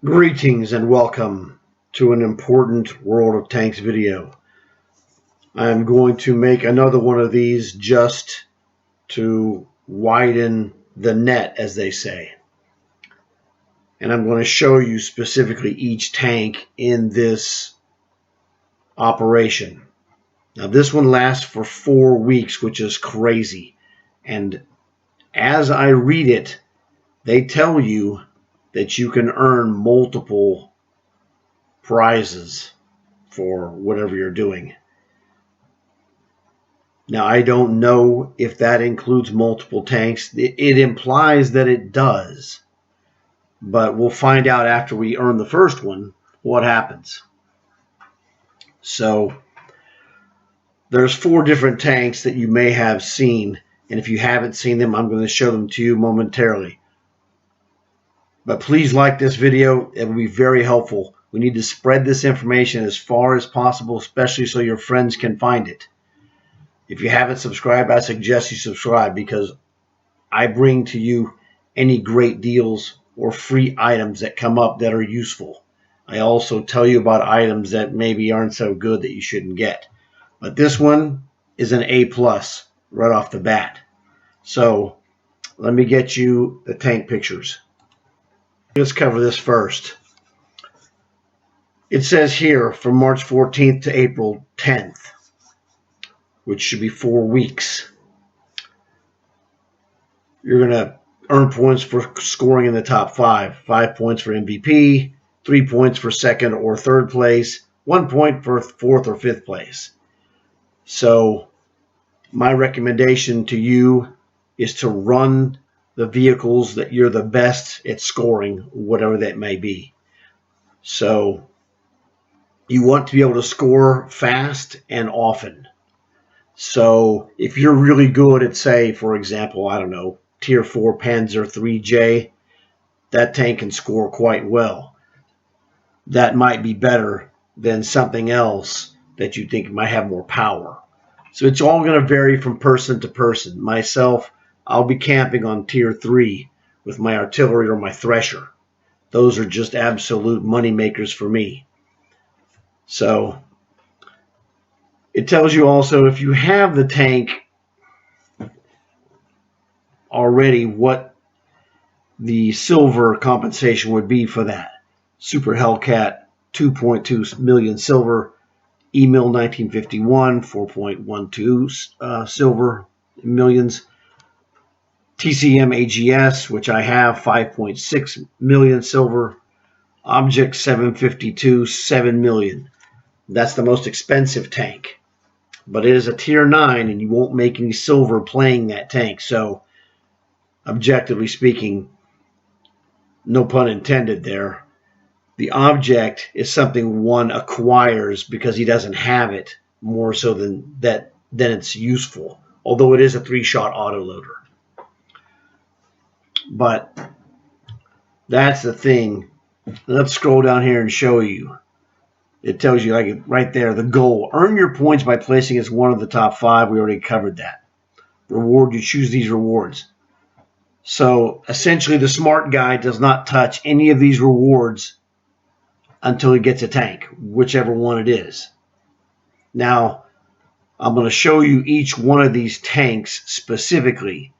Greetings and welcome to an important World of Tanks video. I'm going to make another one of these just to widen the net, as they say. And I'm going to show you specifically each tank in this operation. Now this one lasts for 4 weeks, which is crazy. And as I read it, they tell you that you can earn multiple prizes for whatever you're doing. Now, I don't know if that includes multiple tanks. It implies that it does, but we'll find out after we earn the first one what happens. So there's 4 different tanks that you may have seen, and if you haven't seen them, I'm going to show them to you momentarily. But please like this video. It will be very helpful. We need to spread this information as far as possible, especially so your friends can find it. If you haven't subscribed, I suggest you subscribe because I bring to you any great deals or free items that come up that are useful. I also tell you about items that maybe aren't so good that you shouldn't get. But this one is an A+ right off the bat. So let me get you the tank pictures. Let's cover this first. It says here from March 14th to April 10th, which should be 4 weeks. You're going to earn points for scoring in the top 5. 5 points for MVP, 3 points for second or third place, 1 point for fourth or fifth place. So my recommendation to you is to run the vehicles that you're the best at scoring, whatever that may be. So you want to be able to score fast and often. So if you're really good at, say, for example, I don't know, Tier 4 Panzer 3J, that tank can score quite well. That might be better than something else that you think might have more power. So it's all going to vary from person to person. Myself, I'll be camping on Tier 3 with my artillery or my Thresher. Those are just absolute money makers for me. So it tells you also if you have the tank already what the silver compensation would be for that. Super Hellcat, 2.2 million silver. Emil 1951, 4.12 silver millions. TCM AGS, which I have, 5.6 million silver. Object 752, 7 million. That's the most expensive tank. But it is a tier 9, and you won't make any silver playing that tank. So, objectively speaking, no pun intended there, the object is something one acquires because he doesn't have it, more so than it's useful, although it is a 3-shot autoloader. But that's the thing. Let's scroll down here and show you. It tells you, like right there, the goal. Earn your points by placing as one of the top 5. We already covered that. Reward, you choose these rewards. So essentially the smart guy does not touch any of these rewards until he gets a tank, whichever one it is. Now, I'm going to show you each one of these tanks specifically.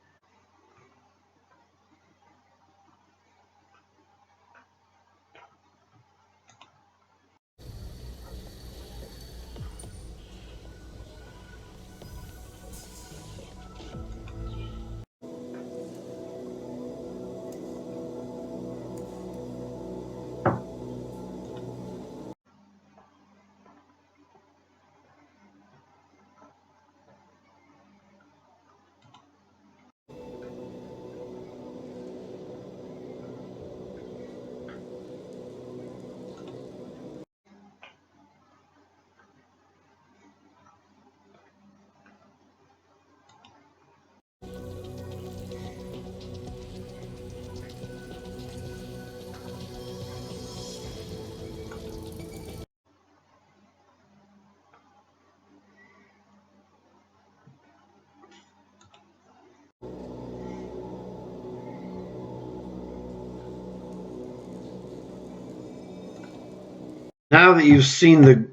Now that you've seen the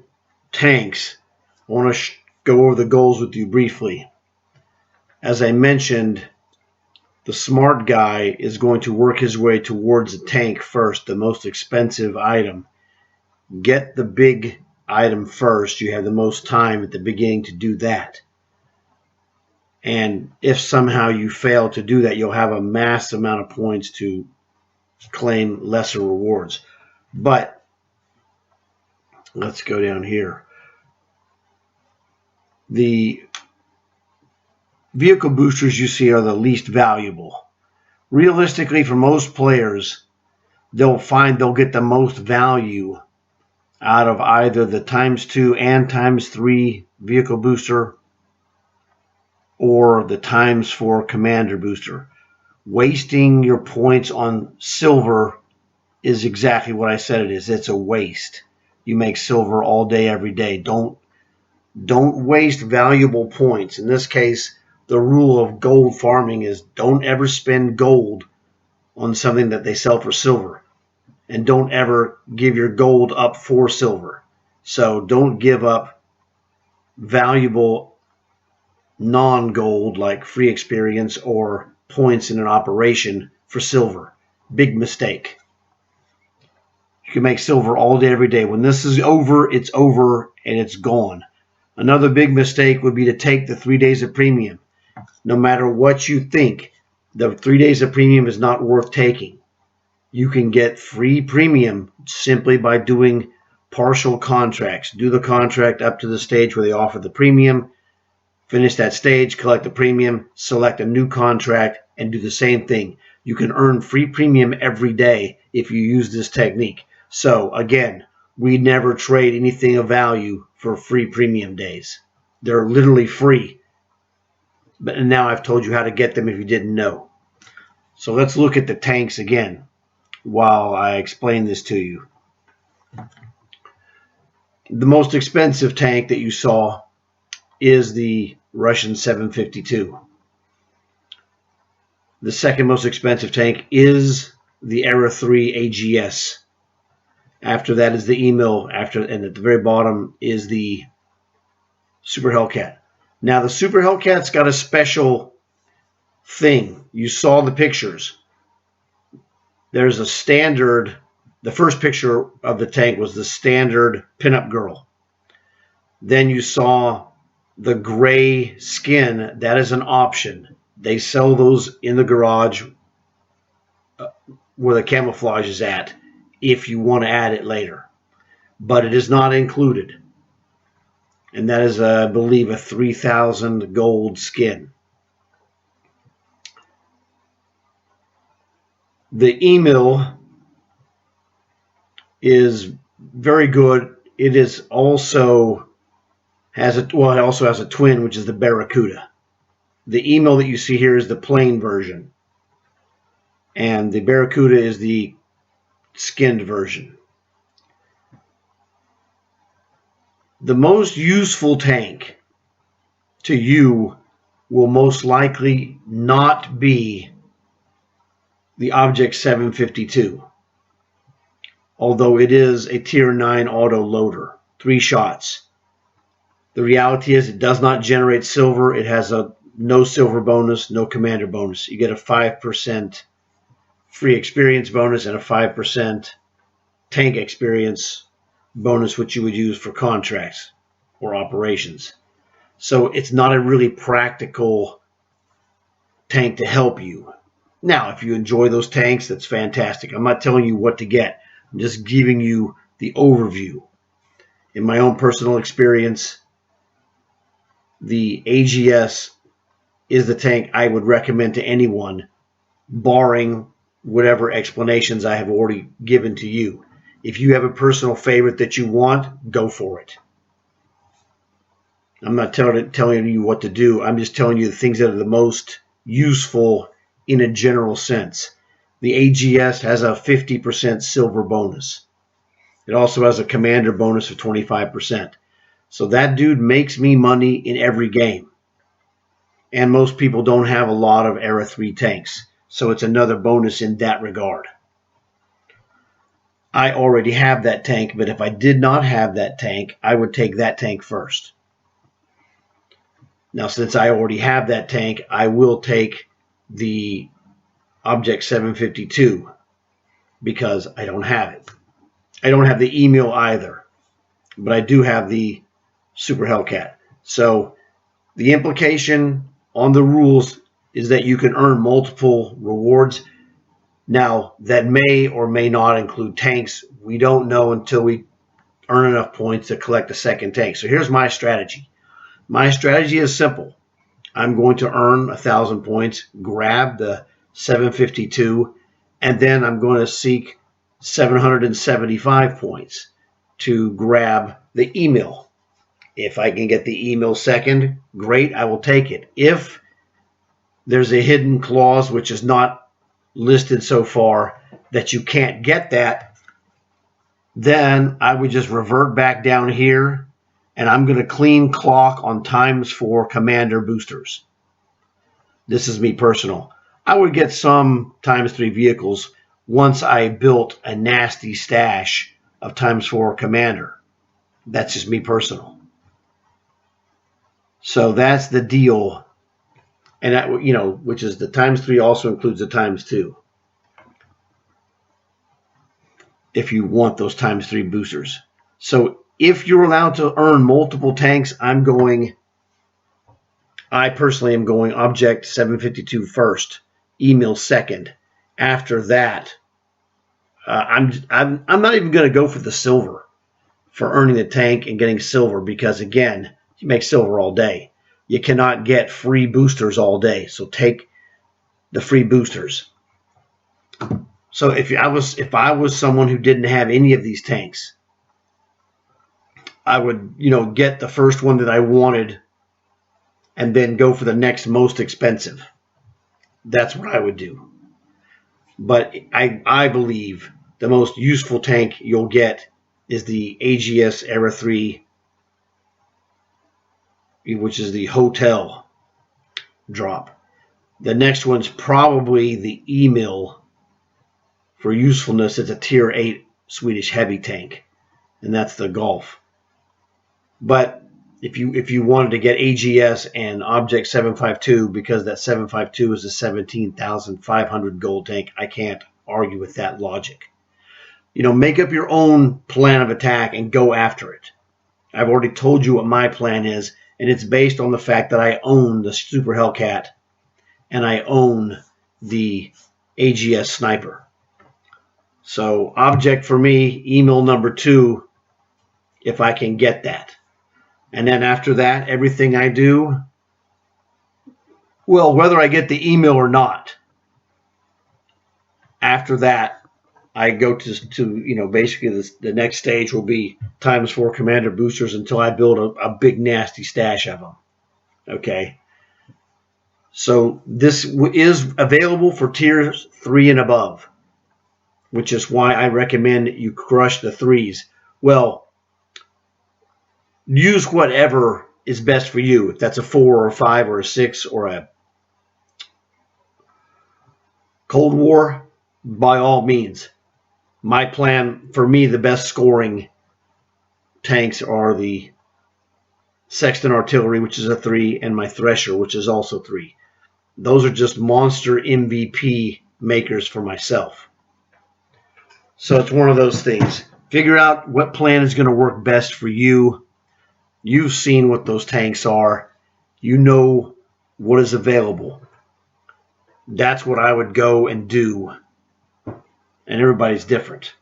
tanks, I want to go over the goals with you briefly. As I mentioned, the smart guy is going to work his way towards the tank first, the most expensive item. Get the big item first. You have the most time at the beginning to do that. And if somehow you fail to do that, you'll have a mass amount of points to claim lesser rewards. But let's go down here. The vehicle boosters you see are the least valuable. Realistically, for most players, they'll find they'll get the most value out of either the ×2 and ×3 vehicle booster or the ×4 commander booster. Wasting your points on silver is exactly what I said it is. It's a waste. You make silver all day, every day. Don't waste valuable points. In this case, the rule of gold farming is don't ever spend gold on something that they sell for silver. And don't ever give your gold up for silver. So don't give up valuable non-gold like free experience or points in an operation for silver. Big mistake. You can make silver all day, every day. When this is over, it's over and it's gone. Another big mistake would be to take the 3 days of premium. No matter what you think, the 3 days of premium is not worth taking. You can get free premium simply by doing partial contracts. Do the contract up to the stage where they offer the premium, finish that stage, collect the premium, select a new contract, and do the same thing. You can earn free premium every day if you use this technique. So again, we never trade anything of value for free premium days. They're literally free. But now I've told you how to get them if you didn't know. So let's look at the tanks again while I explain this to you. The most expensive tank that you saw is the Russian 752. The second most expensive tank is the Era 3 AGS. After that is the Emil, and at the very bottom is the Super Hellcat. Now the Super Hellcat's got a special thing. You saw the pictures. There's a standard, the first picture of the tank was the standard pinup girl. Then you saw the gray skin. That is an option. They sell those in the garage where the camouflage is at if you want to add it later. But it is not included. And that is, I believe, a 3,000 gold skin. The Emil is very good. It is also it also has a twin, which is the Barracuda. The Emil that you see here is the plain version, and the Barracuda is the skinned version. The most useful tank to you will most likely not be the Object 752, although it is a Tier 9 auto loader, 3 shots. The reality is it does not generate silver. It has no silver bonus, no commander bonus. You get a 5% free experience bonus and a 5% tank experience bonus, which you would use for contracts or operations. So it's not a really practical tank to help you. Now, if you enjoy those tanks, that's fantastic. I'm not telling you what to get. I'm just giving you the overview. In my own personal experience, the AGS is the tank I would recommend to anyone, barring whatever explanations I have already given to you. If you have a personal favorite that you want, go for it. I'm not telling you what to do. I'm just telling you the things that are the most useful in a general sense. The AGS has a 50% silver bonus. It also has a commander bonus of 25%. So that dude makes me money in every game. And most people don't have a lot of Era 3 tanks. So it's another bonus in that regard. I already have that tank, but if I did not have that tank, I would take that tank first. Now, since I already have that tank, I will take the Object 752 because I don't have it. I don't have the email either, but I do have the Super Hellcat. So the implication on the rules is that you can earn multiple rewards. Now, that may or may not include tanks. We don't know until we earn enough points to collect a second tank. So here's my strategy. My strategy is simple. I'm going to earn 1,000 points, grab the 752, and then I'm going to seek 775 points to grab the email. If I can get the email second, great, I will take it. If there's a hidden clause which is not listed so far that you can't get that, then I would just revert back down here, and I'm going to clean clock on ×4 commander boosters. This is me personal. I would get some ×3 vehicles once I built a nasty stash of ×4 commander. That's just me personal. So that's the deal. And that, which is the ×3 also includes the ×2. If you want those ×3 boosters. So if you're allowed to earn multiple tanks, I personally am going Object 752 first, email second. After that, I'm not even going to go for the silver for earning the tank and getting silver because, again, you make silver all day. You cannot get free boosters all day, so take the free boosters. So if I was someone who didn't have any of these tanks, I would, get the first one that I wanted and then go for the next most expensive. That's what I would do. But I believe the most useful tank you'll get is the AGS Era 3, which is the hotel drop. The next one's probably the Emil. For usefulness, it's a tier 8 Swedish heavy tank, and that's the Golf. But if you wanted to get AGS and Object 752, because that 752 is a 17,500 gold tank, I can't argue with that logic. Make up your own plan of attack and go after it. I've already told you what my plan is, and it's based on the fact that I own the Super Hellcat and I own the AGS Sniper. So Object for me, email number 2, if I can get that. And then after that, everything I do, well, whether I get the email or not, after that, I go to basically the next stage will be ×4 commander boosters until I build a big nasty stash of them. Okay. So this is available for tiers 3 and above, which is why I recommend you crush the 3s. Well, use whatever is best for you. If that's a 4 or a 5 or a 6 or a Cold War, by all means. My plan, for me, the best scoring tanks are the Sexton Artillery, which is a 3, and my Thresher, which is also 3. Those are just monster MVP makers for myself. So it's one of those things. Figure out what plan is going to work best for you. You've seen what those tanks are. You know what is available. That's what I would go and do. And everybody's different.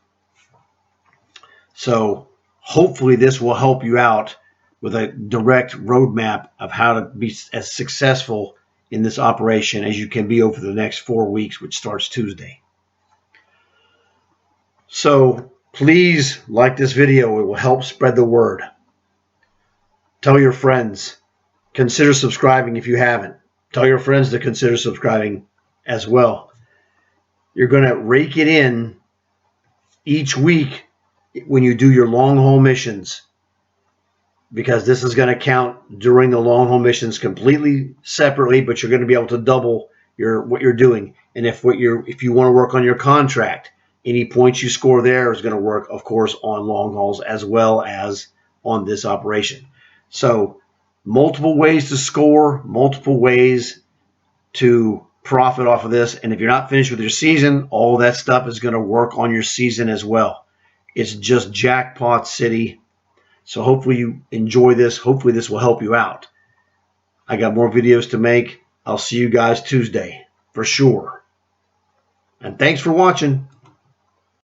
So hopefully this will help you out with a direct roadmap of how to be as successful in this operation as you can be over the next 4 weeks, which starts Tuesday. So please like this video. It will help spread the word. Tell your friends. Consider subscribing if you haven't. Tell your friends to consider subscribing as well. You're going to rake it in each week when you do your long haul missions, because this is going to count during the long haul missions completely separately, but you're going to be able to double what you're doing. And if you want to work on your contract, Any points you score there is going to work, of course, on long hauls as well as on this operation. So multiple ways to score, multiple ways to profit off of this. And if you're not finished with your season, all that stuff is going to work on your season as well. It's just jackpot city. So hopefully you enjoy this. Hopefully this will help you out. I got more videos to make. I'll see you guys Tuesday for sure. And thanks for watching.